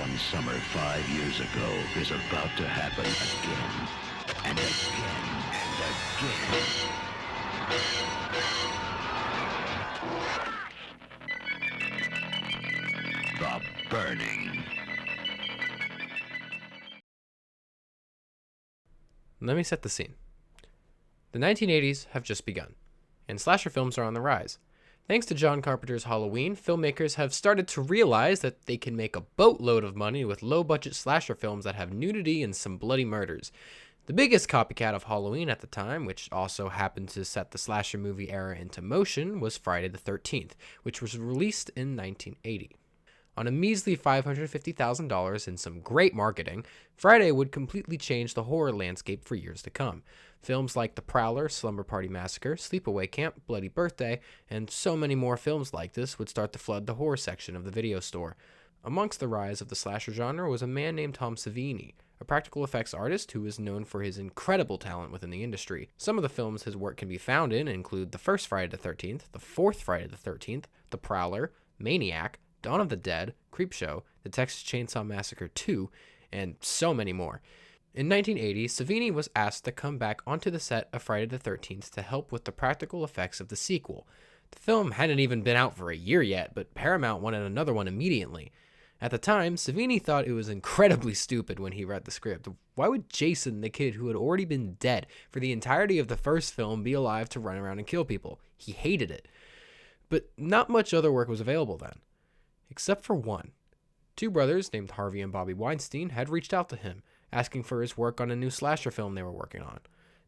one summer 5 years ago is about to happen again, and again, and again. The Burning. Let me set the scene. The 1980s have just begun, and slasher films are on the rise. Thanks to John Carpenter's Halloween, filmmakers have started to realize that they can make a boatload of money with low-budget slasher films that have nudity and some bloody murders. The biggest copycat of Halloween at the time, which also happened to set the slasher movie era into motion, was Friday the 13th, which was released in 1980. On a measly $550,000 and some great marketing, Friday would completely change the horror landscape for years to come. Films like The Prowler, Slumber Party Massacre, Sleepaway Camp, Bloody Birthday, and so many more films like this would start to flood the horror section of the video store. Amongst the rise of the slasher genre was a man named Tom Savini, a practical effects artist who is known for his incredible talent within the industry. Some of the films his work can be found in include the first Friday the 13th, the fourth Friday the 13th, The Prowler, Maniac, Dawn of the Dead, Creepshow, The Texas Chainsaw Massacre 2, and so many more. In 1980, Savini was asked to come back onto the set of Friday the 13th to help with the practical effects of the sequel. The film hadn't even been out for a year yet, but Paramount wanted another one immediately. At the time, Savini thought it was incredibly stupid when he read the script. Why would Jason, the kid who had already been dead for the entirety of the first film, be alive to run around and kill people? He hated it. But not much other work was available then. Except for one. Two brothers named Harvey and Bobby Weinstein had reached out to him, asking for his work on a new slasher film they were working on.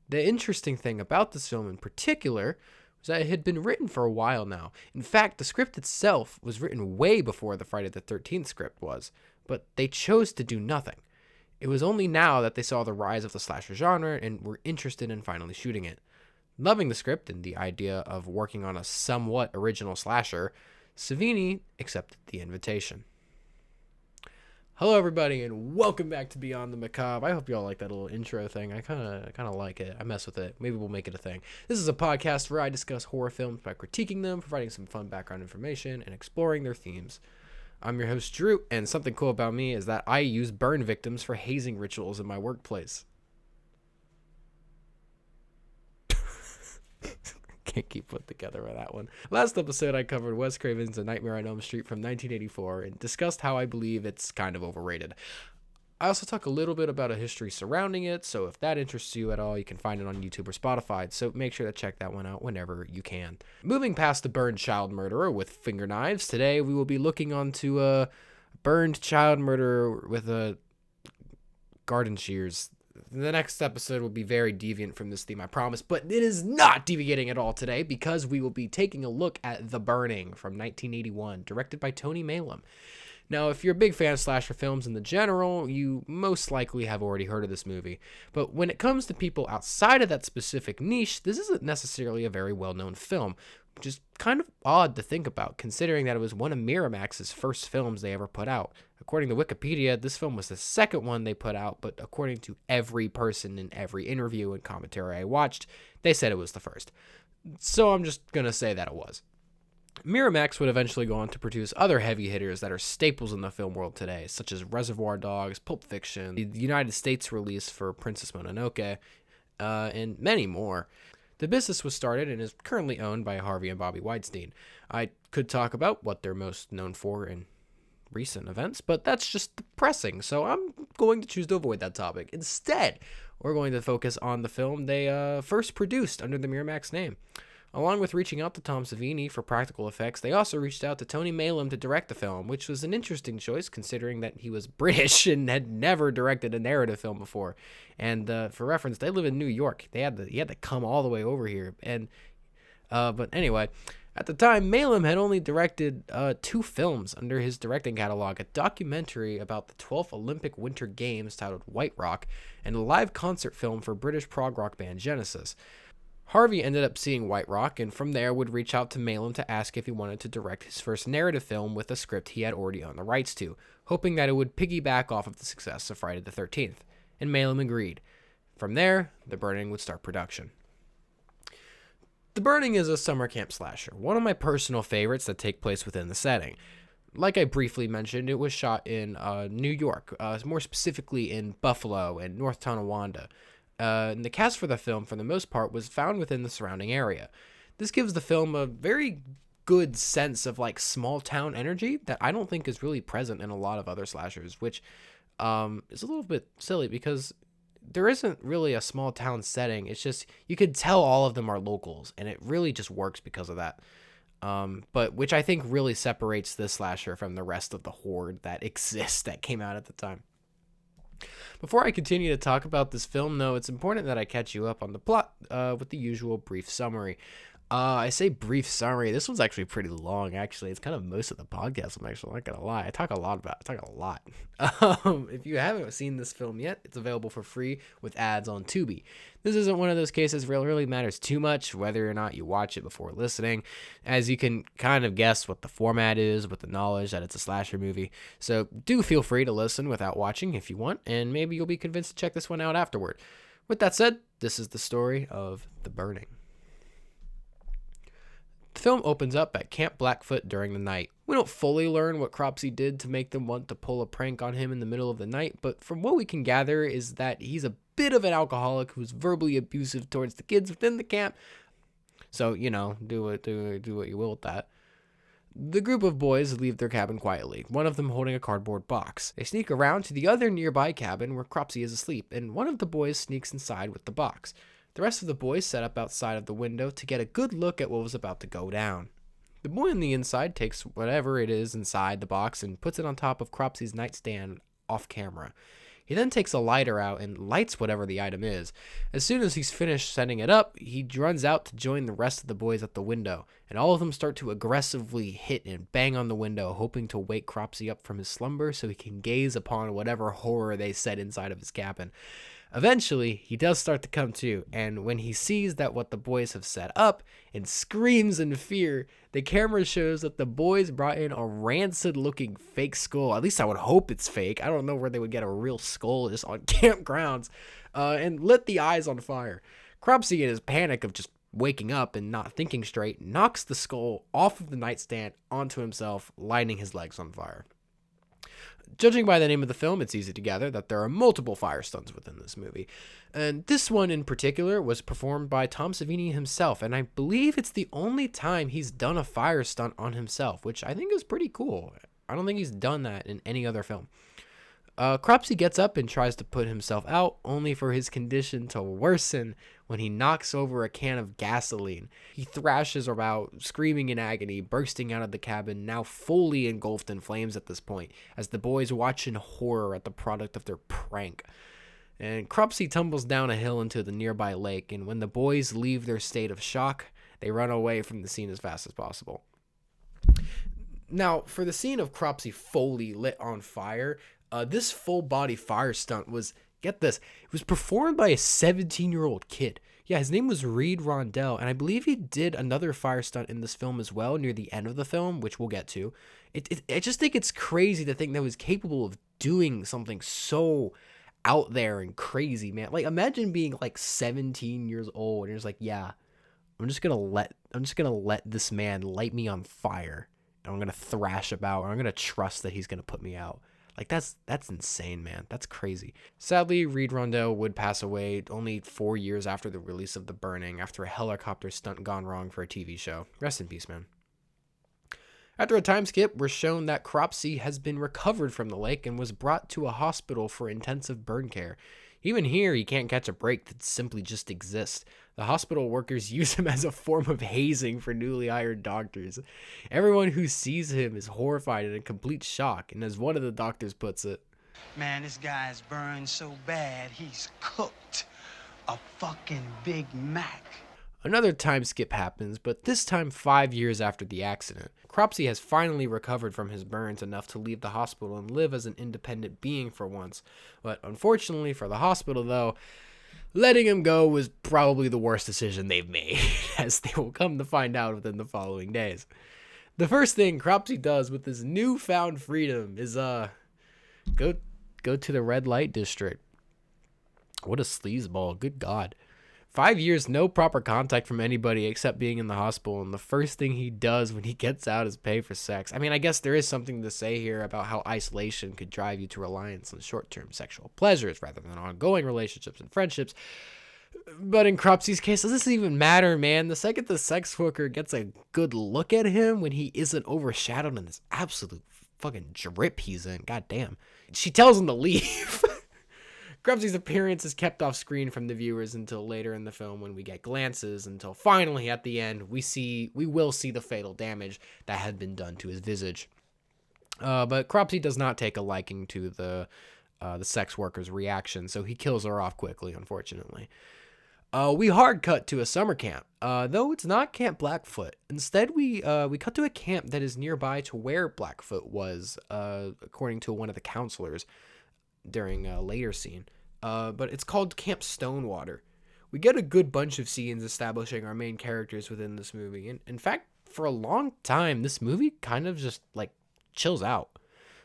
The interesting thing about this film in particular was that it had been written for a while now. In fact, the script itself was written way before the Friday the 13th script was, but they chose to do nothing. It was only now that they saw the rise of the slasher genre and were interested in finally shooting it. Loving the script and the idea of working on a somewhat original slasher, Savini accepted the invitation. Hello, everybody, and welcome back to Beyond the Macabre. I hope you all like that little intro thing. I kind of like it. I mess with it. Maybe we'll make it a thing. This is a podcast where I discuss horror films by critiquing them, providing some fun background information, and exploring their themes. I'm your host, Drew, and something cool about me is that I use burn victims for hazing rituals in my workplace. Can't keep put together with that one. Last episode, I covered Wes Craven's A Nightmare on Elm Street from 1984 and discussed how I believe it's kind of overrated. I also talk a little bit about a history surrounding it, so if that interests you at all, you can find it on YouTube or Spotify, so make sure to check that one out whenever you can. Moving past the burned child murderer with finger knives, today we will be looking onto a burned child murderer with a garden shears. The next episode will be very deviant from this theme, I promise, but it is not deviating at all today because we will be taking a look at The Burning from 1981, directed by Tony Maylam. Now, if you're a big fan of slasher films in the general, you most likely have already heard of this movie. But when it comes to people outside of that specific niche, this isn't necessarily a very well-known film, which is kind of odd to think about, considering that it was one of Miramax's first films they ever put out. According to Wikipedia, this film was the second one they put out, but according to every person in every interview and commentary I watched, they said it was the first. So I'm just going to say that it was. Miramax would eventually go on to produce other heavy hitters that are staples in the film world today, such as Reservoir Dogs, Pulp Fiction, the United States release for Princess Mononoke, and many more. The business was started and is currently owned by Harvey and Bobby Weinstein. I could talk about what they're most known for in recent events, but that's just depressing, so I'm going to choose to avoid that topic. Instead, we're going to focus on the film they first produced under the Miramax name. Along with reaching out to Tom Savini for practical effects, they also reached out to Tony Maylam to direct the film, which was an interesting choice considering that he was British and had never directed a narrative film before. And for reference, they live in New York. He had to come all the way over here. But anyway, at the time, Maylam had only directed 2 films under his directing catalog: a documentary about the 12th Olympic Winter Games titled White Rock, and a live concert film for British prog rock band Genesis. Harvey ended up seeing White Rock, and from there would reach out to Maylam to ask if he wanted to direct his first narrative film with a script he had already owned the rights to, hoping that it would piggyback off of the success of Friday the 13th, and Maylam agreed. From there, The Burning would start production. The Burning is a summer camp slasher, one of my personal favorites that take place within the setting. like I briefly mentioned, it was shot in New York, more specifically in Buffalo and North Tonawanda. And the cast for the film, for the most part, was found within the surrounding area. This gives the film a very good sense of like small town energy that I don't think is really present in a lot of other slashers, which is a little bit silly because there isn't really a small town setting. It's just you could tell all of them are locals, and it really just works because of that. But which I think really separates this slasher from the rest of the horde that exists that came out at the time. Before I continue to talk about this film, though, it's important that I catch you up on the plot with the usual brief summary. I say brief summary. This one's actually pretty long, actually. It's kind of most of the podcast. I'm actually not going to lie. I talk a lot. If you haven't seen this film yet, it's available for free with ads on Tubi. This isn't one of those cases where it really matters too much whether or not you watch it before listening, as you can kind of guess what the format is with the knowledge that it's a slasher movie. So do feel free to listen without watching if you want, and maybe you'll be convinced to check this one out afterward. With that said, this is the story of The Burning. The film opens up at Camp Blackfoot during the night. We don't fully learn what Cropsey did to make them want to pull a prank on him in the middle of the night, but from what we can gather is that he's a bit of an alcoholic who's verbally abusive towards the kids within the camp. So, do what you will with that. The group of boys leave their cabin quietly, one of them holding a cardboard box. They sneak around to the other nearby cabin where Cropsey is asleep, and one of the boys sneaks inside with the box. The rest of the boys set up outside of the window to get a good look at what was about to go down. The boy on the inside takes whatever it is inside the box and puts it on top of Cropsey's nightstand off camera. He then takes a lighter out and lights whatever the item is. As soon as he's finished setting it up, he runs out to join the rest of the boys at the window, and all of them start to aggressively hit and bang on the window, hoping to wake Cropsey up from his slumber so he can gaze upon whatever horror they set inside of his cabin. Eventually, he does start to come to, and when he sees that what the boys have set up and screams in fear, the camera shows that the boys brought in a rancid-looking fake skull. At least I would hope it's fake. I don't know where they would get a real skull just on campgrounds, and lit the eyes on fire. Cropsey, in his panic of just waking up and not thinking straight, knocks the skull off of the nightstand onto himself, lighting his legs on fire. Judging by the name of the film, it's easy to gather that there are multiple fire stunts within this movie. And this one in particular was performed by Tom Savini himself, and I believe it's the only time he's done a fire stunt on himself, which I think is pretty cool. I don't think he's done that in any other film. Cropsey gets up and tries to put himself out, only for his condition to worsen when he knocks over a can of gasoline. He thrashes about, screaming in agony, bursting out of the cabin, now fully engulfed in flames at this point, as the boys watch in horror at the product of their prank. And Cropsey tumbles down a hill into the nearby lake, and when the boys leave their state of shock, they run away from the scene as fast as possible. Now, for the scene of Cropsey fully lit on fire, this full body fire stunt was, get this, it was performed by a 17-year-old kid. Yeah, his name was Reed Rondell, and I believe he did another fire stunt in this film as well near the end of the film, which we'll get to. I just think it's crazy to think that he was capable of doing something so out there and crazy, man. Like, imagine being like 17 years old and you're just like, yeah, I'm just gonna let this man light me on fire, and I'm gonna thrash about, and I'm gonna trust that he's gonna put me out. Like, that's insane, man. That's crazy. Sadly, Reed Rondell would pass away only 4 years after the release of The Burning, after a helicopter stunt gone wrong for a TV show. Rest in peace, man. After a time skip, we're shown that Cropsey has been recovered from the lake and was brought to a hospital for intensive burn care. Even here, he can't catch a break that simply just exists. The hospital workers use him as a form of hazing for newly hired doctors. Everyone who sees him is horrified and in complete shock, and as one of the doctors puts it, "Man, this guy's burned so bad, he's cooked a fucking Big Mac." Another time skip happens, but this time 5 years after the accident. Cropsey has finally recovered from his burns enough to leave the hospital and live as an independent being for once. But unfortunately for the hospital, though, letting him go was probably the worst decision they've made, as they will come to find out within the following days. The first thing Cropsey does with his newfound freedom is go to the red light district. What a sleazeball, good God. 5 years, no proper contact from anybody except being in the hospital, and the first thing he does when he gets out is pay for sex. I mean, I guess there is something to say here about how isolation could drive you to reliance on short-term sexual pleasures rather than ongoing relationships and friendships. But in Cropsy's case, does this even matter, man? The second the sex worker gets a good look at him when he isn't overshadowed in this absolute fucking drip he's in, goddamn, she tells him to leave. Cropsy's appearance is kept off screen from the viewers until later in the film when we get glances, until finally at the end we will see the fatal damage that had been done to his visage. But Cropsy does not take a liking to the sex worker's reaction, so he kills her off quickly, unfortunately. We hard cut to a summer camp, though it's not Camp Blackfoot. Instead, we cut to a camp that is nearby to where Blackfoot was, according to one of the counselors during a later scene. But it's called Camp Stonewater. We get a good bunch of scenes establishing our main characters within this movie. And in fact, for a long time, this movie kind of just like chills out.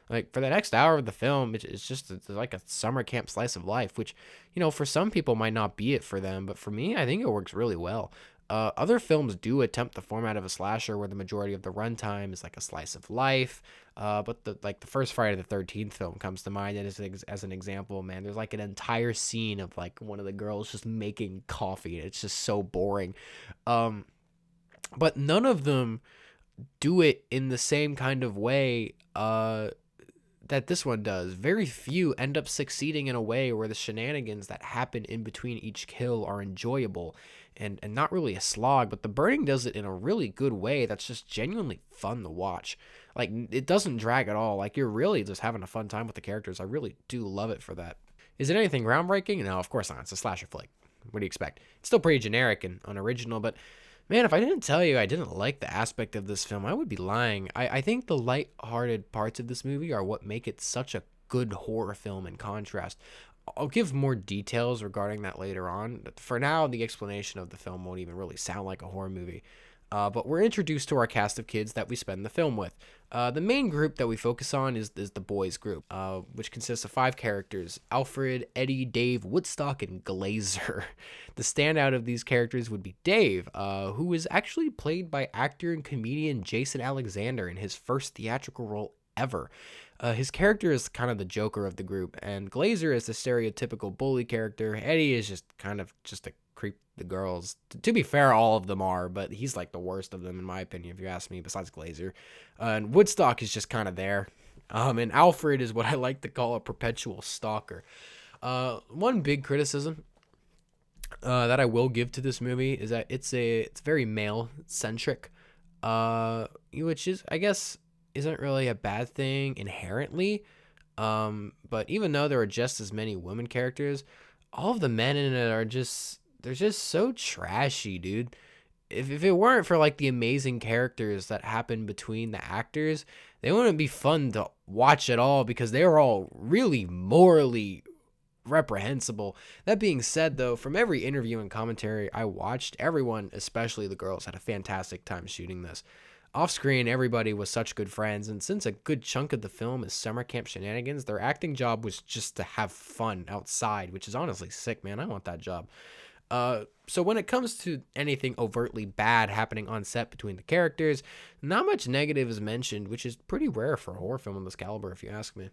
Like for the next hour of the film, it's like a summer camp slice of life, which, you know, for some people might not be it for them. But for me, I think it works really well. Other films do attempt the format of a slasher where the majority of the runtime is like a slice of life. But the first Friday the 13th film comes to mind as an example, man. There's like an entire scene of like one of the girls just making coffee. It's just so boring. But none of them do it in the same kind of way that this one does. Very few end up succeeding in a way where the shenanigans that happen in between each kill are enjoyable and not really a slog, but The Burning does it in a really good way that's just genuinely fun to watch. Like, it doesn't drag at all. Like, you're really just having a fun time with the characters. I really do love it for that. Is it anything groundbreaking? No, of course not. It's a slasher flick. What do you expect? It's still pretty generic and unoriginal, but man, if I didn't tell you I didn't like the aspect of this film, I would be lying. I think the light-hearted parts of this movie are what make it such a good horror film in contrast. I'll give more details regarding that later on. But for now, the explanation of the film won't even really sound like a horror movie. But we're introduced to our cast of kids that we spend the film with. The main group that we focus on is the boys group, which consists of 5 characters: Alfred, Eddie, Dave, Woodstock, and Glazer. The standout of these characters would be Dave, who is actually played by actor and comedian Jason Alexander in his first theatrical role ever. His character is kind of the Joker of the group, and Glazer is the stereotypical bully character. Eddie is just kind of just a creep the girls. To be fair, all of them are, but he's like the worst of them in my opinion, if you ask me, besides Glazer. And Woodstock is just kind of there. And Alfred is what I like to call a perpetual stalker. One big criticism that I will give to this movie is that it's very male centric, which is, I guess, isn't really a bad thing inherently. But even though there are just as many women characters, all of the men in it are they're just so trashy, dude. If it weren't for like the amazing characters that happen between the actors, they wouldn't be fun to watch at all because they are all really morally reprehensible. That being said, though, from every interview and commentary I watched, everyone, especially the girls, had a fantastic time shooting this. Off screen, everybody was such good friends, and since a good chunk of the film is summer camp shenanigans, their acting job was just to have fun outside, which is honestly sick, man. I want that job. So when it comes to anything overtly bad happening on set between the characters, not much negative is mentioned, which is pretty rare for a horror film of this caliber, if you ask me.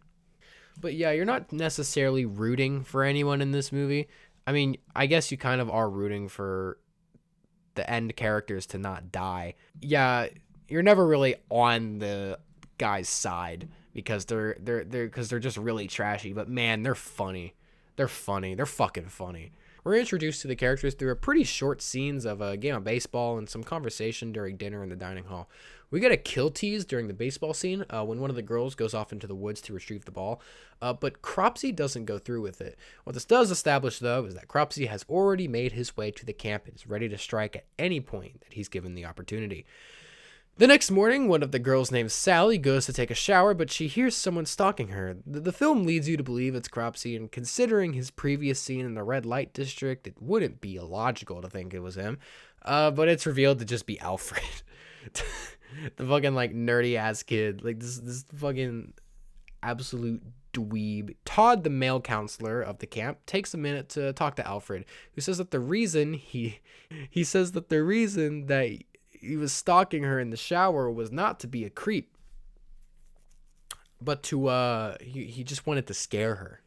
But yeah, you're not necessarily rooting for anyone in this movie. I mean, I guess you kind of are rooting for the end characters to not die. Yeah, you're never really on the guy's side because they're just really trashy. But man, they're funny. They're funny. They're fucking funny. We're introduced to the characters through a pretty short scenes of a game of baseball and some conversation during dinner in the dining hall. We get a kill tease during the baseball scene when one of the girls goes off into the woods to retrieve the ball, but Cropsy doesn't go through with it. What this does establish, though, is that Cropsy has already made his way to the camp and is ready to strike at any point that he's given the opportunity. The next morning, one of the girls named Sally goes to take a shower, but she hears someone stalking her. The film leads you to believe it's Cropsy, and considering his previous scene in the red light district, it wouldn't be illogical to think it was him. But it's revealed to just be Alfred. The fucking, like, nerdy-ass kid. Like, this fucking absolute dweeb. Todd, the male counselor of the camp, takes a minute to talk to Alfred, who says that the reason that he was stalking her in the shower was not to be a creep, but to he just wanted to scare her.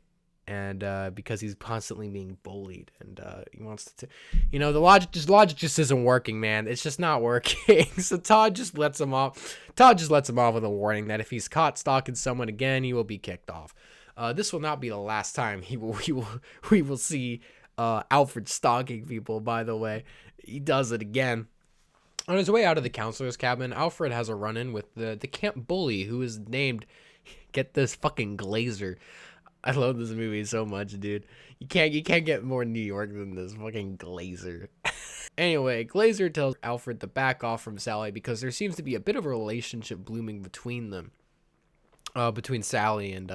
And because he's constantly being bullied, and he wants to, the logic just isn't working, man. It's just not working. So Todd just lets him off. With a warning that if he's caught stalking someone again, he will be kicked off. This will not be the last time we will see Alfred stalking people. By the way, he does it again. On his way out of the counselor's cabin, Alfred has a run-in with the camp bully, who is named, get this, fucking Glazer. I love this movie so much, dude. You can't get more New York than this fucking Glazer. Anyway, Glazer tells Alfred to back off from Sally because there seems to be a bit of a relationship blooming between them. Between Sally and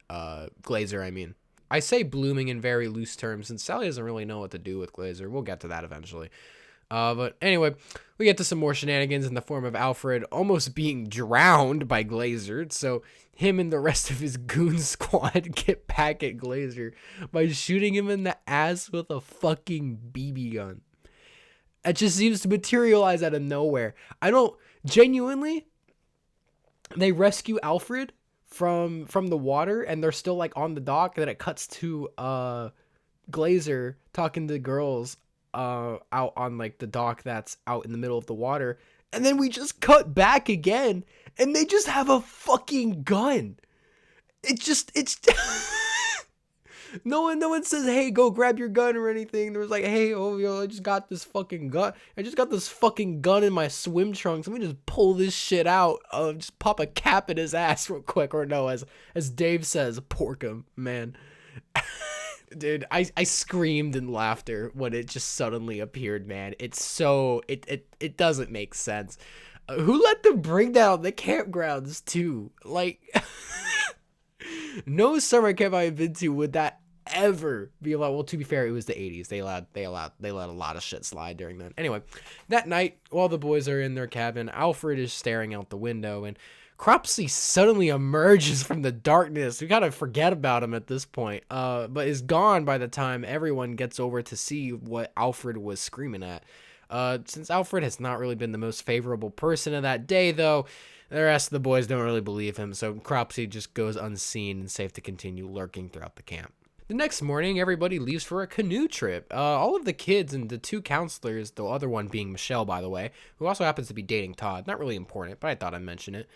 Glazer, I mean. I say blooming in very loose terms, since Sally doesn't really know what to do with Glazer. We'll get to that eventually. But anyway, we get to some more shenanigans in the form of Alfred almost being drowned by Glazer. So him and the rest of his goon squad get back at Glazer by shooting him in the ass with a fucking BB gun. It just seems to materialize out of nowhere. Genuinely, they rescue Alfred from the water, and they're still like on the dock, and then it cuts to Glazer talking to girls out on like the dock that's out in the middle of the water, and then we just cut back again, and they just have a fucking gun. It's no one says, hey, go grab your gun or anything. There was like, hey, I just got this fucking gun. I just got this fucking gun in my swim trunks. Let me just pull this shit out. Just pop a cap in his ass real quick. Or no, as Dave says, pork him, man. Dude, I screamed in laughter when it just suddenly appeared, man. It's so, it doesn't make sense. Who let them bring that on the campgrounds too? Like, no summer camp I've been to would that ever be allowed. Well, to be fair, it was the 80s. They let a lot of shit slide during that. Anyway, that night, while the boys are in their cabin, Alfred is staring out the window, and Cropsey suddenly emerges from the darkness. We kind of forget about him at this point, but is gone by the time everyone gets over to see what Alfred was screaming at. Since Alfred has not really been the most favorable person of that day, though, the rest of the boys don't really believe him, so Cropsey just goes unseen and safe to continue lurking throughout the camp. The next morning, everybody leaves for a canoe trip. All of the kids and the two counselors, the other one being Michelle, by the way, who also happens to be dating Todd, not really important, but I thought I'd mention it,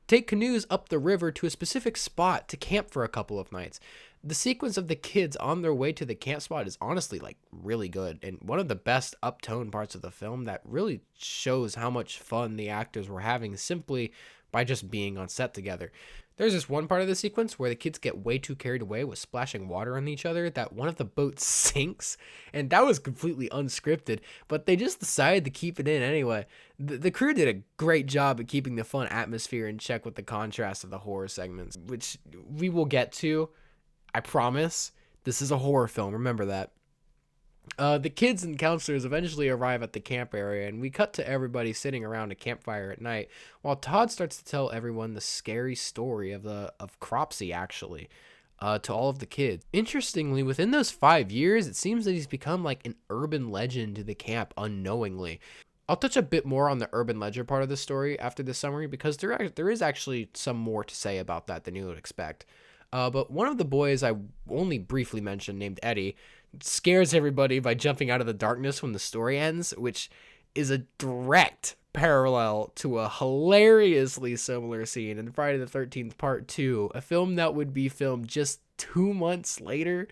take canoes up the river to a specific spot to camp for a couple of nights. The sequence of the kids on their way to the camp spot is honestly like really good, and one of the best uptone parts of the film that really shows how much fun the actors were having simply by just being on set together. There's this one part of the sequence where the kids get way too carried away with splashing water on each other that one of the boats sinks, and that was completely unscripted, but they just decided to keep it in anyway. The crew did a great job at keeping the fun atmosphere in check with the contrast of the horror segments, which we will get to. I promise. This is a horror film, remember that. The kids and counselors eventually arrive at the camp area, and we cut to everybody sitting around a campfire at night, while Todd starts to tell everyone the scary story of Cropsey, actually, to all of the kids. Interestingly, within those 5 years, it seems that he's become like an urban legend to the camp unknowingly. I'll touch a bit more on the urban legend part of the story after this summary, because there is actually some more to say about that than you would expect. But one of the boys I only briefly mentioned, named Eddie, scares everybody by jumping out of the darkness when the story ends, which is a direct parallel to a hilariously similar scene in Friday the 13th Part 2, a film that would be filmed just 2 months later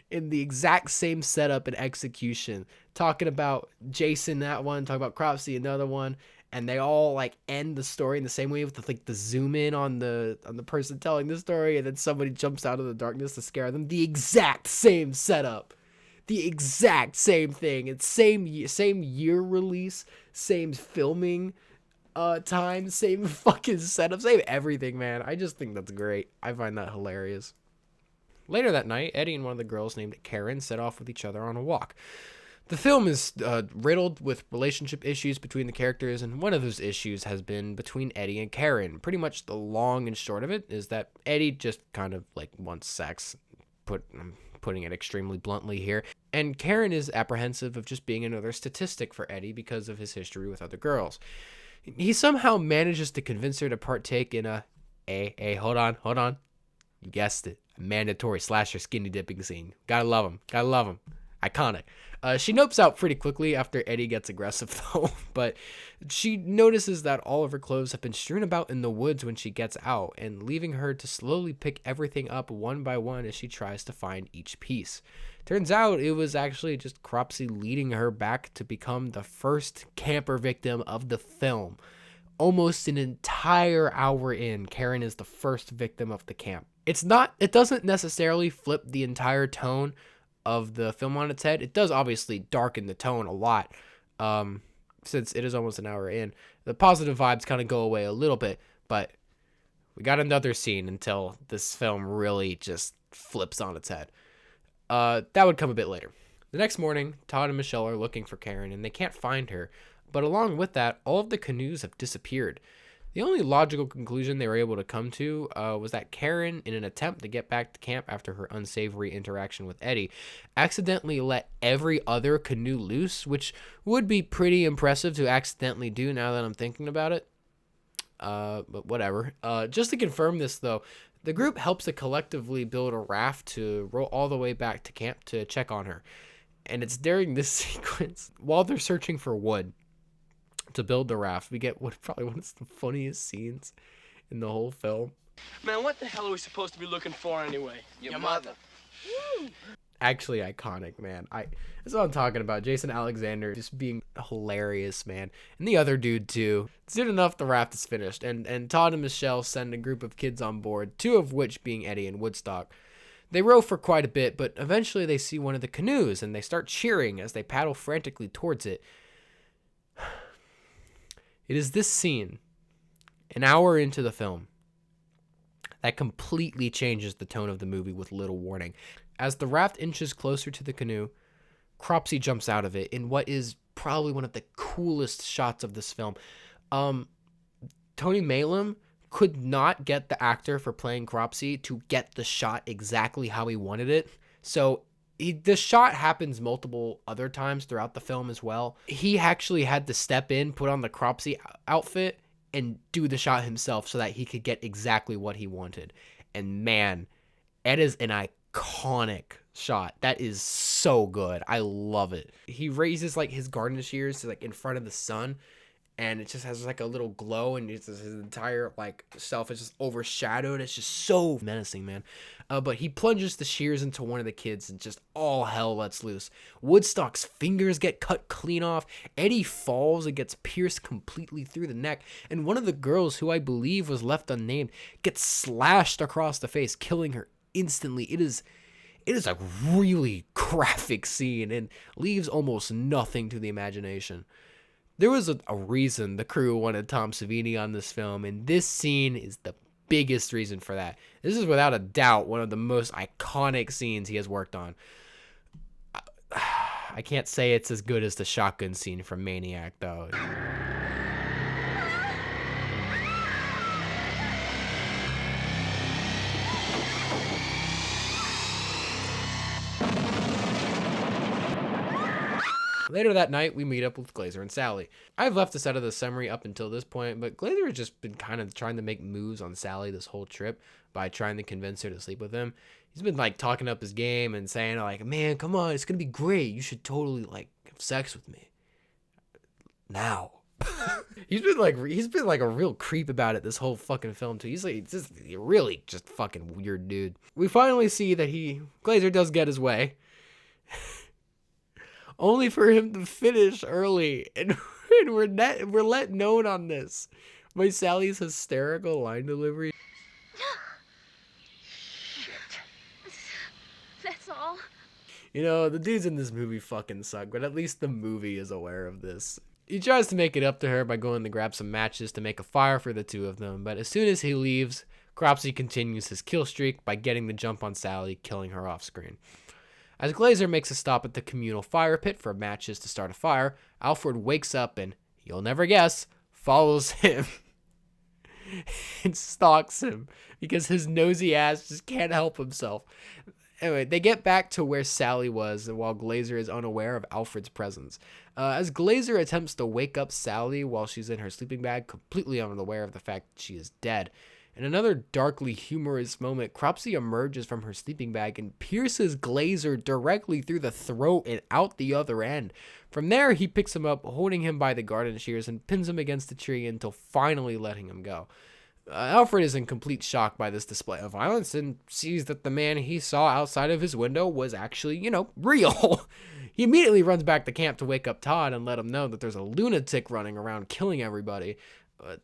in the exact same setup and execution. Talking about Jason, that one, talking about Cropsey, another one, and they all like end the story in the same way with like the zoom in on the person telling the story, and then somebody jumps out of the darkness to scare them. The exact same setup. The exact same thing. It's same year release, same filming time, same fucking setup, same everything, man. I just think that's great. I find that hilarious. Later that night, Eddie and one of the girls named Karen set off with each other on a walk. The film is riddled with relationship issues between the characters, and one of those issues has been between Eddie and Karen. Pretty much the long and short of it is that Eddie just kind of like wants sex, I'm putting it extremely bluntly here, and Karen is apprehensive of just being another statistic for Eddie because of his history with other girls. He somehow manages to convince her to partake in hold on, you guessed it, a mandatory slasher skinny dipping scene. Gotta love him. Iconic. She nopes out pretty quickly after Eddie gets aggressive, though, but she notices that all of her clothes have been strewn about in the woods when she gets out, and leaving her to slowly pick everything up one by one as she tries to find each piece. Turns out it was actually just Cropsy leading her back to become the first camper victim of the film. Almost an entire hour in, Karen is the first victim of the camp. It doesn't necessarily flip the entire tone of the film on its head. It does obviously darken the tone a lot, since it is almost an hour in. The positive vibes kind of go away a little bit, but we got another scene until this film really just flips on its head. That would come a bit later. The next morning, Todd and Michelle are looking for Karen, and they can't find her, but along with that, all of the canoes have disappeared. The only logical conclusion they were able to come to was that Karen, in an attempt to get back to camp after her unsavory interaction with Eddie, accidentally let every other canoe loose, which would be pretty impressive to accidentally do now that I'm thinking about it. But whatever. Just to confirm this, though, the group helps to collectively build a raft to row all the way back to camp to check on her. And it's during this sequence, while they're searching for wood to build the raft, we get probably one of the funniest scenes in the whole film. Man, what the hell are we supposed to be looking for anyway? Your mother. Woo! Actually iconic, man. That's what I'm talking about. Jason Alexander just being hilarious, man. And the other dude too. Soon enough, the raft is finished, and Todd and Michelle send a group of kids on board, two of which being Eddie and Woodstock. They row for quite a bit, but eventually they see one of the canoes, and they start cheering as they paddle frantically towards it. It is this scene, an hour into the film, that completely changes the tone of the movie with little warning. As the raft inches closer to the canoe, Cropsy jumps out of it in what is probably one of the coolest shots of this film. Tony Maylam could not get the actor for playing Cropsy to get the shot exactly how he wanted it. So the shot happens multiple other times throughout the film as well. He actually had to step in, put on the Cropsy outfit, and do the shot himself so that he could get exactly what he wanted. And man, it is an iconic shot. That is so good. I love it. He raises like his garden shears to like in front of the sun, and it just has like a little glow, and it's just, his entire like self is just overshadowed. It's just so menacing, man. But he plunges the shears into one of the kids, and just all hell lets loose. Woodstock's fingers get cut clean off. Eddie falls and gets pierced completely through the neck, and one of the girls, who I believe was left unnamed, gets slashed across the face, killing her instantly. It is a really graphic scene and leaves almost nothing to the imagination. There was a reason the crew wanted Tom Savini on this film, and this scene is the biggest reason for that. This is without a doubt one of the most iconic scenes he has worked on. I can't say it's as good as the shotgun scene from Maniac, though. Later that night, we meet up with Glazer and Sally. I've left this out of the summary up until this point, but Glazer has just been kind of trying to make moves on Sally this whole trip by trying to convince her to sleep with him. He's been like talking up his game and saying like, man, come on, it's going to be great. You should totally like have sex with me now. He's been like a real creep about it this whole fucking film too. He's like just really just fucking weird dude. We finally see that Glazer does get his way. Only for him to finish early, and we're let known on this by Sally's hysterical line delivery. Shit. That's all. You know, the dudes in this movie fucking suck, but at least the movie is aware of this. He tries to make it up to her by going to grab some matches to make a fire for the two of them, but as soon as he leaves, Cropsy continues his kill streak by getting the jump on Sally, killing her off screen. As Glazer makes a stop at the communal fire pit for matches to start a fire, Alfred wakes up and, you'll never guess, follows him and stalks him because his nosy ass just can't help himself. Anyway, they get back to where Sally was while Glazer is unaware of Alfred's presence. As Glazer attempts to wake up Sally while she's in her sleeping bag, completely unaware of the fact that she is dead. In another darkly humorous moment, Cropsy emerges from her sleeping bag and pierces Glazer directly through the throat and out the other end. From there, he picks him up, holding him by the garden shears, and pins him against a tree until finally letting him go. Alfred is in complete shock by this display of violence and sees that the man he saw outside of his window was actually, real. He immediately runs back to camp to wake up Todd and let him know that there's a lunatic running around killing everybody.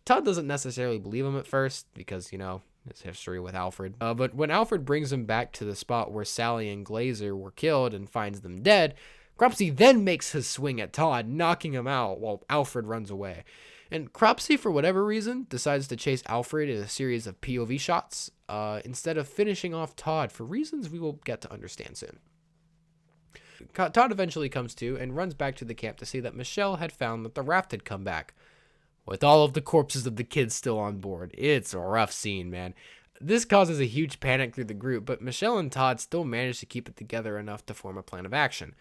Todd doesn't necessarily believe him at first because, his history with Alfred. But when Alfred brings him back to the spot where Sally and Glazer were killed and finds them dead, Cropsy then makes his swing at Todd, knocking him out while Alfred runs away. And Cropsy, for whatever reason, decides to chase Alfred in a series of POV shots instead of finishing off Todd for reasons we will get to understand soon. Todd eventually comes to and runs back to the camp to see that Michelle had found that the raft had come back, with all of the corpses of the kids still on board. It's a rough scene, man. This causes a huge panic through the group, but Michelle and Todd still manage to keep it together enough to form a plan of action.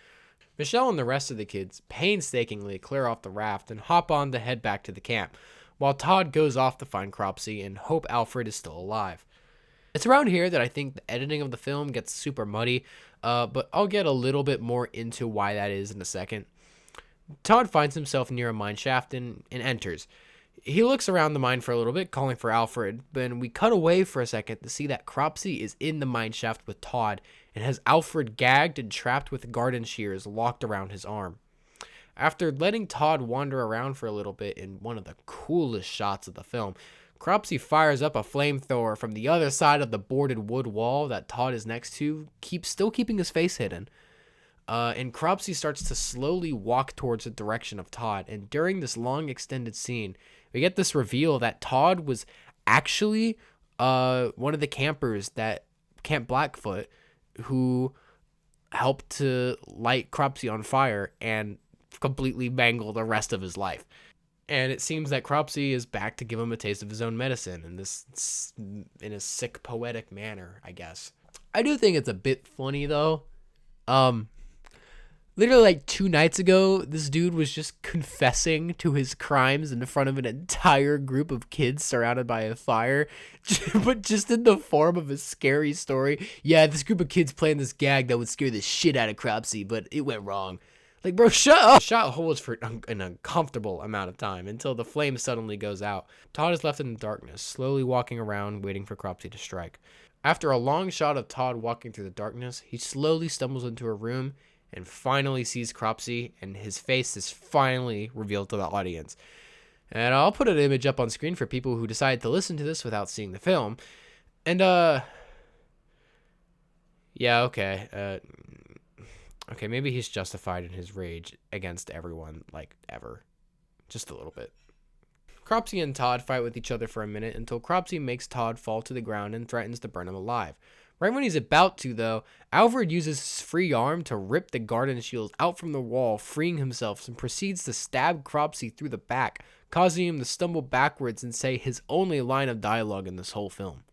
Michelle and the rest of the kids painstakingly clear off the raft and hop on to head back to the camp, while Todd goes off to find Cropsy and hope Alfred is still alive. It's around here that I think the editing of the film gets super muddy, but I'll get a little bit more into why that is in a second. Todd finds himself near a mine shaft and enters. He looks around the mine for a little bit, calling for Alfred, but then we cut away for a second to see that Cropsy is in the mine shaft with Todd and has Alfred gagged and trapped with garden shears locked around his arm. After letting Todd wander around for a little bit in one of the coolest shots of the film, Cropsy fires up a flamethrower from the other side of the boarded wood wall that Todd is next to, still keeping his face hidden. And Cropsy starts to slowly walk towards the direction of Todd, and during this long extended scene, we get this reveal that Todd was actually one of the campers that Camp Blackfoot who helped to light Cropsy on fire and completely mangle the rest of his life. And it seems that Cropsy is back to give him a taste of his own medicine in a sick, poetic manner, I guess. I do think it's a bit funny, though. Literally like 2 nights ago, this dude was just confessing to his crimes in front of an entire group of kids surrounded by a fire, but just in the form of a scary story. Yeah, this group of kids planned this gag that would scare the shit out of Cropsy, but it went wrong. Like, bro, shut up! The shot holds for an uncomfortable amount of time until the flame suddenly goes out. Todd is left in the darkness, slowly walking around, waiting for Cropsy to strike. After a long shot of Todd walking through the darkness, he slowly stumbles into a room and finally sees Cropsy, and his face is finally revealed to the audience. And I'll put an image up on screen for people who decide to listen to this without seeing the film. And, yeah, okay. Okay, maybe he's justified in his rage against everyone, like, ever. Just a little bit. Cropsy and Todd fight with each other for a minute until Cropsy makes Todd fall to the ground and threatens to burn him alive. Right when he's about to, though, Alfred uses his free arm to rip the garden shields out from the wall, freeing himself, and proceeds to stab Cropsy through the back, causing him to stumble backwards and say his only line of dialogue in this whole film.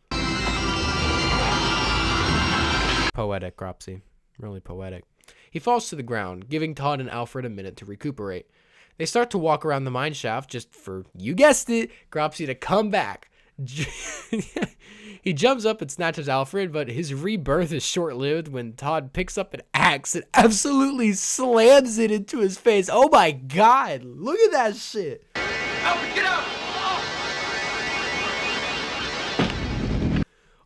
Poetic, Cropsy. Really poetic. He falls to the ground, giving Todd and Alfred a minute to recuperate. They start to walk around the mine shaft just for, you guessed it, Cropsy to come back. He jumps up and snatches Alfred, but his rebirth is short-lived when Todd picks up an axe and absolutely slams it into his face. Oh my god, look at that shit. Alfred, get out!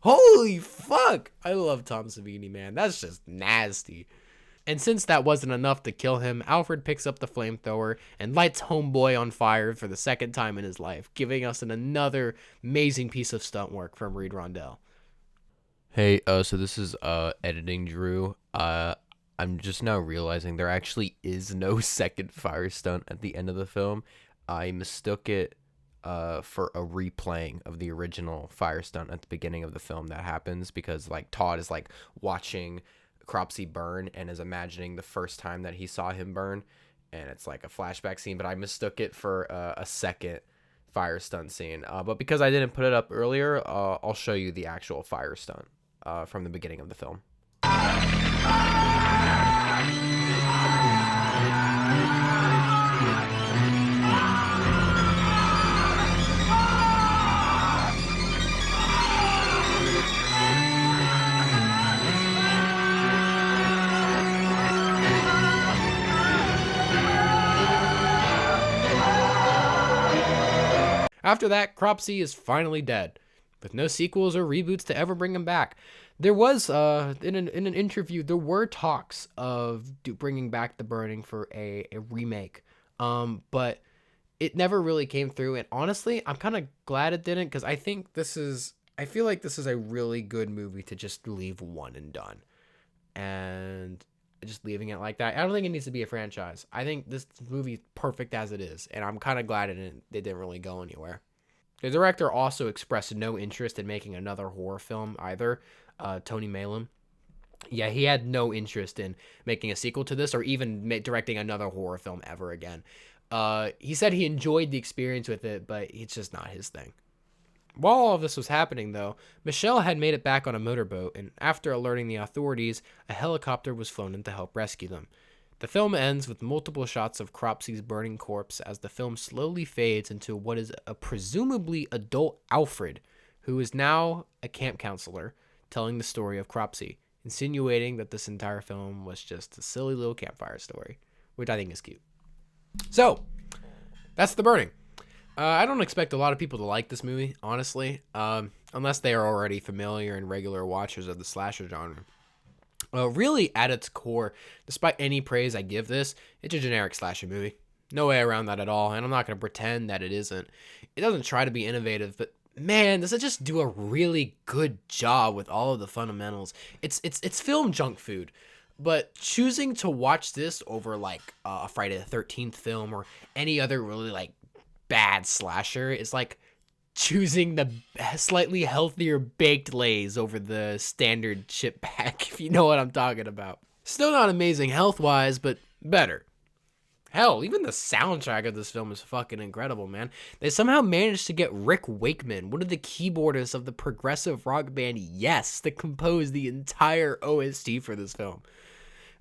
Oh. Holy fuck. I love Tom Savini, man. That's just nasty. And since that wasn't enough to kill him, Alfred picks up the flamethrower and lights Homeboy on fire for the second time in his life, giving us another amazing piece of stunt work from Reed Rondell. Hey, so this is editing Drew. I'm just now realizing there actually is no second fire stunt at the end of the film. I mistook it for a replaying of the original fire stunt at the beginning of the film that happens because like Todd is like watching Cropsy burn and is imagining the first time that he saw him burn, and it's like a flashback scene, but I mistook it for a second fire stunt scene. But because I didn't put it up earlier, I'll show you the actual fire stunt from the beginning of the film. After that, Cropsy is finally dead, with no sequels or reboots to ever bring him back. There was, in an interview, there were talks of bringing back The Burning for a remake, but it never really came through. And honestly, I'm kind of glad it didn't, because I feel like this is a really good movie to just leave one and done. And just leaving it like that, I don't think it needs to be a franchise. I think this movie is perfect as it is, and I'm kind of glad it didn't really go anywhere. The director also expressed no interest in making another horror film either, Tony Maylam. Yeah, he had no interest in making a sequel to this or even directing another horror film ever again. He said he enjoyed the experience with it, but it's just not his thing. While all of this was happening, though, Michelle had made it back on a motorboat, and after alerting the authorities, a helicopter was flown in to help rescue them. The film ends with multiple shots of Cropsy's burning corpse as the film slowly fades into what is a presumably adult Alfred, who is now a camp counselor, telling the story of Cropsy, insinuating that this entire film was just a silly little campfire story, which I think is cute. So, that's The Burning. I don't expect a lot of people to like this movie, honestly, unless they are already familiar and regular watchers of the slasher genre. Really, at its core, despite any praise I give this, it's a generic slasher movie. No way around that at all, and I'm not going to pretend that it isn't. It doesn't try to be innovative, but man, does it just do a really good job with all of the fundamentals. It's film junk food. But choosing to watch this over like a Friday the 13th film or any other really like bad slasher is like choosing the slightly healthier baked Lays over the standard chip pack, if you know what I'm talking about. Still not amazing health-wise, but better. Hell, even the soundtrack of this film is fucking incredible, man. They somehow managed to get Rick Wakeman, one of the keyboardists of the progressive rock band Yes, to compose the entire OST for this film.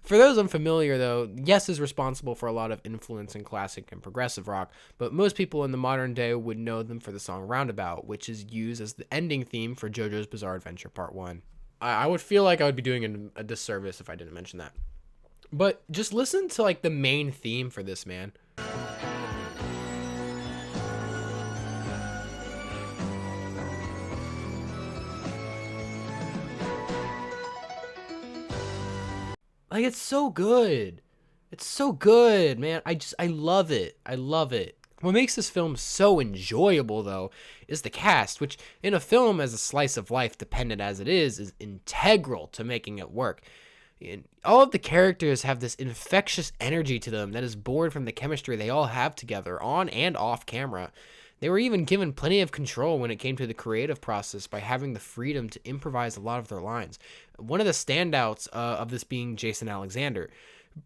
For those unfamiliar, though, Yes is responsible for a lot of influence in classic and progressive rock, but most people in the modern day would know them for the song Roundabout, which is used as the ending theme for JoJo's Bizarre Adventure Part 1. I would feel like I would be doing a disservice if I didn't mention that. But just listen to like the main theme for this, man. Like, it's so good. It's so good, man. I love it. I love it. What makes this film so enjoyable, though, is the cast, which in a film as a slice of life dependent as it is integral to making it work. And all of the characters have this infectious energy to them that is born from the chemistry they all have together, on and off camera. They were even given plenty of control when it came to the creative process by having the freedom to improvise a lot of their lines. One of the standouts of this being Jason Alexander.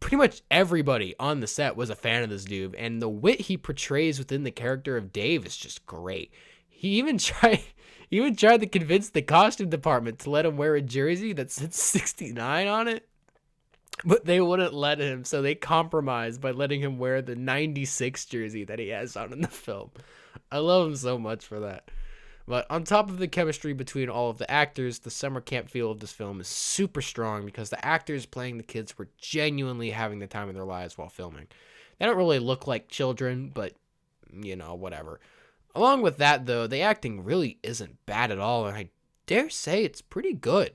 Pretty much everybody on the set was a fan of this dude, and the wit he portrays within the character of Dave is just great. He even tried to convince the costume department to let him wear a jersey that said 69 on it, but they wouldn't let him, so they compromised by letting him wear the 96 jersey that he has on in the film. I love him so much for that. But on top of the chemistry between all of the actors, the summer camp feel of this film is super strong because the actors playing the kids were genuinely having the time of their lives while filming. They don't really look like children, but, you know, whatever. Along with that, though, the acting really isn't bad at all, and I dare say it's pretty good.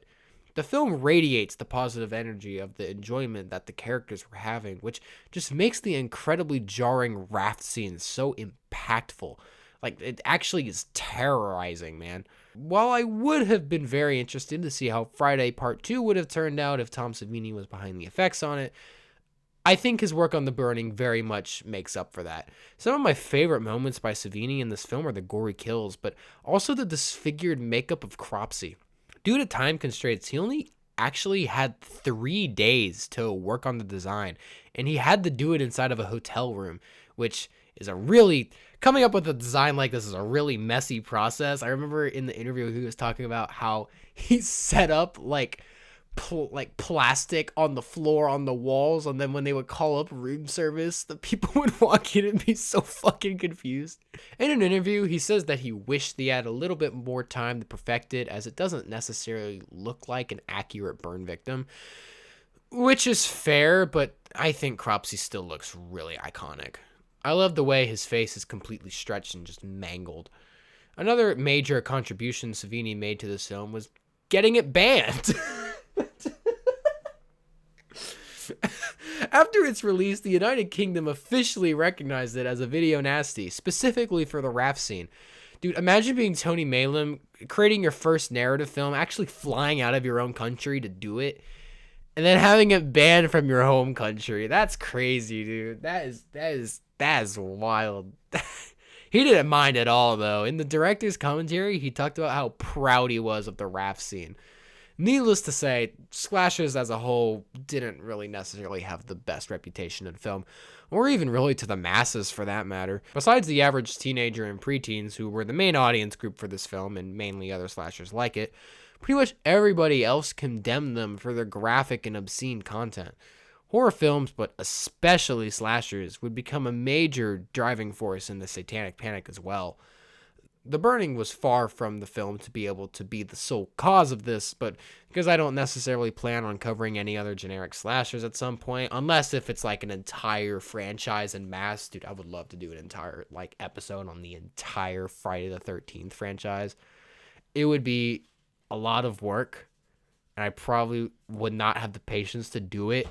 The film radiates the positive energy of the enjoyment that the characters were having, which just makes the incredibly jarring raft scene so impactful. Like, it actually is terrorizing, man. While I would have been very interested to see how Friday Part 2 would have turned out if Tom Savini was behind the effects on it, I think his work on The Burning very much makes up for that. Some of my favorite moments by Savini in this film are the gory kills, but also the disfigured makeup of Cropsy. Due to time constraints, he only actually had 3 days to work on the design, and he had to do it inside of a hotel room, which is a really, coming up with a design like this is a really messy process. I remember in the interview he was talking about how he set up like plastic on the floor, on the walls, and then when they would call up room service, the people would walk in and be so fucking confused. In an interview, he says that he wished he had a little bit more time to perfect it, as it doesn't necessarily look like an accurate burn victim, which is fair, but I think Cropsey still looks really iconic. I love the way his face is completely stretched and just mangled. Another major contribution Savini made to this film was getting it banned. After its release, the United Kingdom officially recognized it as a video nasty, specifically for the raft scene. Dude, imagine being Tony Maylam, creating your first narrative film, actually flying out of your own country to do it, and then having it banned from your home country. That's crazy, dude. That is wild. He didn't mind at all, though. In the director's commentary, he talked about how proud he was of the raft scene. Needless to say, slashers as a whole didn't really necessarily have the best reputation in film, or even really to the masses for that matter. Besides the average teenager and preteens, who were the main audience group for this film, and mainly other slashers like it, pretty much everybody else condemned them for their graphic and obscene content. Horror films, but especially slashers, would become a major driving force in the Satanic Panic as well. The burning was far from the film to be able to be the sole cause of this, but because I don't necessarily plan on covering any other generic slashers at some point, unless if it's like an entire franchise en masse. Dude, I would love to do an entire like episode on the entire Friday the 13th franchise. It would be a lot of work, and I probably would not have the patience to do it,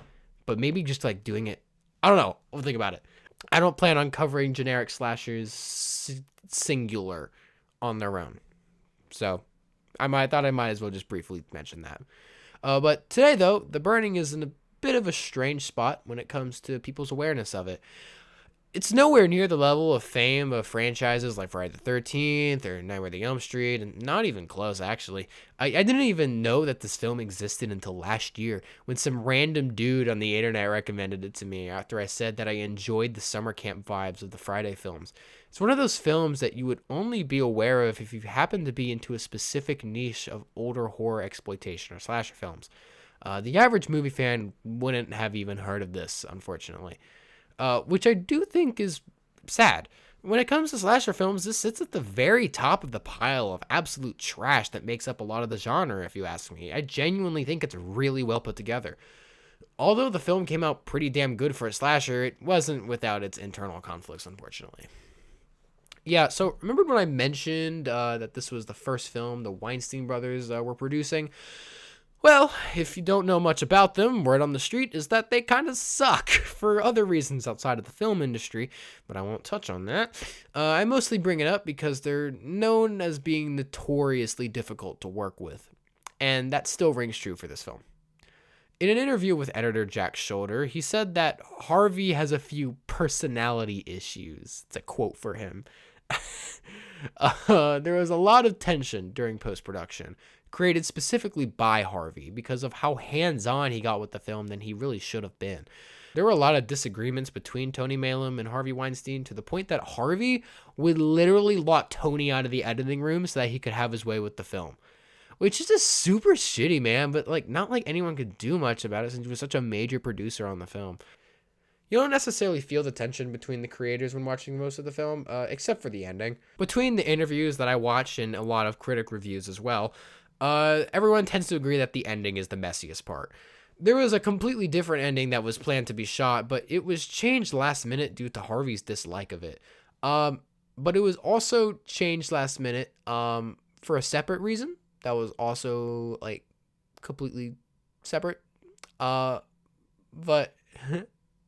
but maybe just like doing it, I don't know, I'll think about it. I don't plan on covering generic slashers singular on their own. So I thought I might as well just briefly mention that. But today, though, the burning is in a bit of a strange spot when it comes to people's awareness of it. It's nowhere near the level of fame of franchises like Friday the 13th or Nightmare on Elm Street, and not even close, actually. I didn't even know that this film existed until last year, when some random dude on the internet recommended it to me after I said that I enjoyed the summer camp vibes of the Friday films. It's one of those films that you would only be aware of if you happen to be into a specific niche of older horror exploitation or slasher films. The average movie fan wouldn't have even heard of this, unfortunately. Which I do think is sad. When it comes to slasher films, this sits at the very top of the pile of absolute trash that makes up a lot of the genre, if you ask me. I genuinely think it's really well put together. Although the film came out pretty damn good for a slasher, it wasn't without its internal conflicts, unfortunately. Yeah, so remember when I mentioned that this was the first film the Weinstein brothers were producing? Well, if you don't know much about them, word on the street is that they kind of suck for other reasons outside of the film industry, but I won't touch on that. I mostly bring it up because they're known as being notoriously difficult to work with, and that still rings true for this film. In an interview with editor Jack Shoulder, he said that Harvey has a few personality issues. It's a quote for him. There was a lot of tension during post-production, created specifically by Harvey because of how hands-on he got with the film than he really should have been. There were a lot of disagreements between Tony Maylam and Harvey Weinstein, to the point that Harvey would literally lock Tony out of the editing room so that he could have his way with the film. Which is just super shitty, man, but like not like anyone could do much about it since he was such a major producer on the film. You don't necessarily feel the tension between the creators when watching most of the film, except for the ending. Between the interviews that I watched and a lot of critic reviews as well, everyone tends to agree that the ending is the messiest part. There was a completely different ending that was planned to be shot, but it was changed last minute due to Harvey's dislike of it. But it was also changed last minute for a separate reason that was also like completely separate. But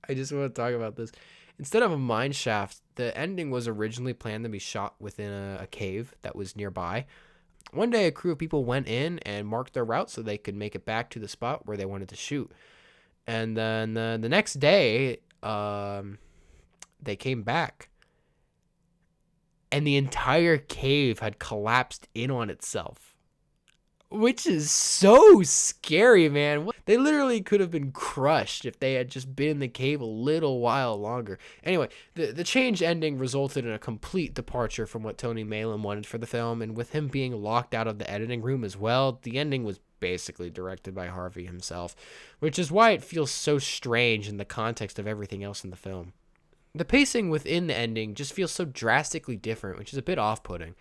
I just want to talk about this. Instead of a mine shaft, the ending was originally planned to be shot within a cave that was nearby. One day, a crew of people went in and marked their route so they could make it back to the spot where they wanted to shoot. And then the next day, they came back, and the entire cave had collapsed in on itself, which is so scary, man. They literally could have been crushed if they had just been in the cave a little while longer. Anyway, the change ending resulted in a complete departure from what Tony Maylam wanted for the film, and with him being locked out of the editing room as well, the ending was basically directed by Harvey himself, which is why it feels so strange in the context of everything else in the film. The pacing within the ending just feels so drastically different, which is a bit off-putting.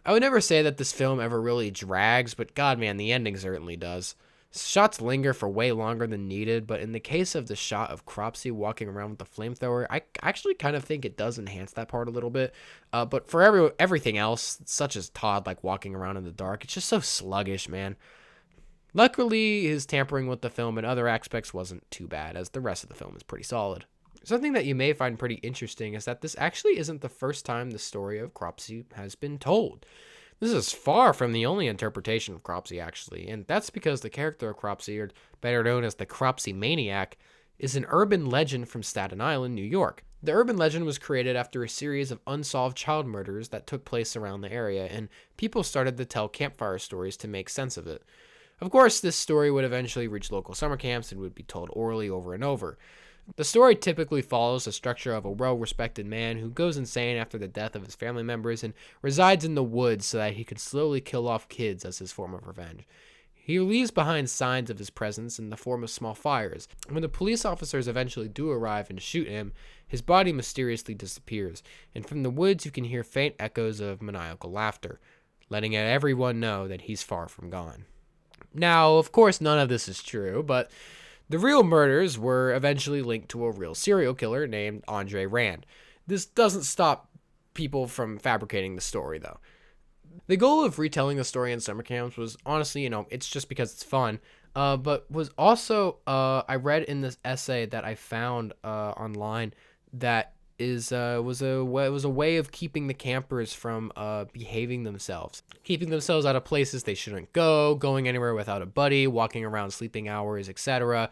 I would never say that this film ever really drags, but god man, the ending certainly does. Shots linger for way longer than needed, but in the case of the shot of Cropsey walking around with the flamethrower, I actually kind of think it does enhance that part a little bit. But for everything else, such as Todd like walking around in the dark, it's just so sluggish, man. Luckily, his tampering with the film and other aspects wasn't too bad, as the rest of the film is pretty solid. Something that you may find pretty interesting is that this actually isn't the first time the story of Cropsey has been told. This is far from the only interpretation of Cropsey, actually, and that's because the character of Cropsey, or better known as the Cropsey Maniac, is an urban legend from Staten Island, New York. The urban legend was created after a series of unsolved child murders that took place around the area, and people started to tell campfire stories to make sense of it. Of course, this story would eventually reach local summer camps and would be told orally over and over. The story typically follows the structure of a well-respected man who goes insane after the death of his family members and resides in the woods so that he could slowly kill off kids as his form of revenge. He leaves behind signs of his presence in the form of small fires. When the police officers eventually do arrive and shoot him, his body mysteriously disappears, and from the woods you can hear faint echoes of maniacal laughter, letting everyone know that he's far from gone. Now, of course, none of this is true, but the real murders were eventually linked to a real serial killer named Andre Rand. This doesn't stop people from fabricating the story, though. The goal of retelling the story in summer camps was honestly, it's just because it's fun, but was also, I read in this essay that I found online that was a way of keeping the campers from behaving themselves, keeping themselves out of places they shouldn't go, going anywhere without a buddy, walking around sleeping hours, etc.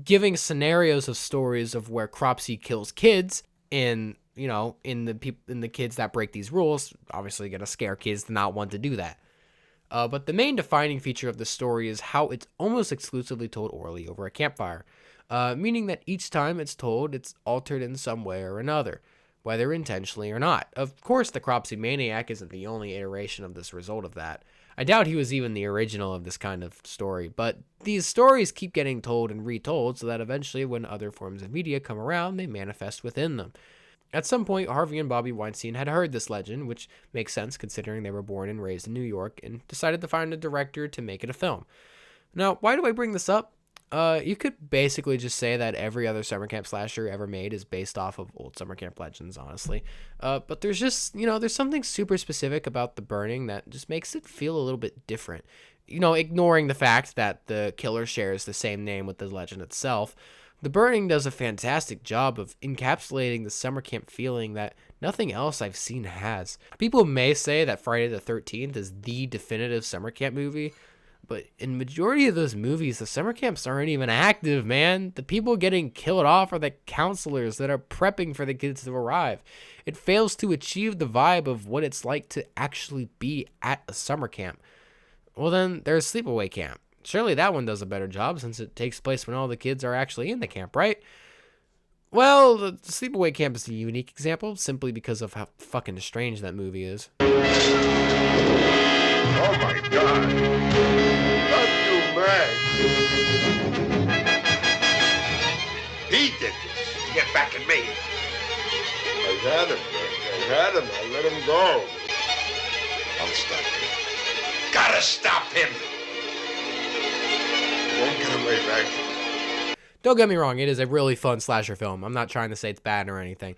Giving scenarios of stories of where Cropsey kills kids, and in the kids that break these rules, obviously gonna scare kids to not want to do that. But the main defining feature of the story is how it's almost exclusively told orally over a campfire. Meaning that each time it's told, it's altered in some way or another, whether intentionally or not. Of course, the Cropsey Maniac isn't the only iteration of this result of that. I doubt he was even the original of this kind of story, but these stories keep getting told and retold so that eventually when other forms of media come around, they manifest within them. At some point, Harvey and Bobby Weinstein had heard this legend, which makes sense considering they were born and raised in New York, and decided to find a director to make it a film. Now, why do I bring this up? You could basically just say that every other summer camp slasher ever made is based off of old summer camp legends, honestly. But there's just, there's something super specific about The Burning that just makes it feel a little bit different. Ignoring the fact that the killer shares the same name with the legend itself, The Burning does a fantastic job of encapsulating the summer camp feeling that nothing else I've seen has. People may say that Friday the 13th is the definitive summer camp movie, but in majority of those movies, the summer camps aren't even active, man. The people getting killed off are the counselors that are prepping for the kids to arrive. It fails to achieve the vibe of what it's like to actually be at a summer camp. Well, then there's Sleepaway Camp. Surely that one does a better job since it takes place when all the kids are actually in the camp, right? Well, the Sleepaway Camp is a unique example simply because of how fucking strange that movie is. Oh my God. Not you, man. He did this to get back at me. I had him, man. I let him go. I'll stop him. Gotta stop him. Won't get him right back. Don't get me wrong, it is a really fun slasher film. I'm not trying to say it's bad or anything.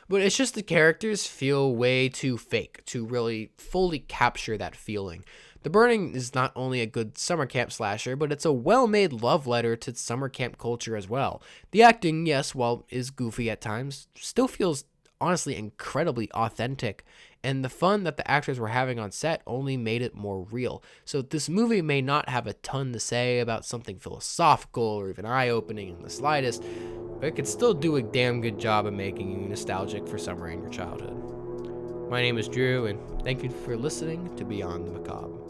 But it's just the characters feel way too fake to really fully capture that feeling. The Burning is not only a good summer camp slasher, but it's a well-made love letter to summer camp culture as well. The acting, yes, while is goofy at times, still feels honestly incredibly authentic, and the fun that the actors were having on set only made it more real. So this movie may not have a ton to say about something philosophical or even eye-opening in the slightest, but it could still do a damn good job of making you nostalgic for summer in your childhood. My name is Drew, and thank you for listening to Beyond the Macabre.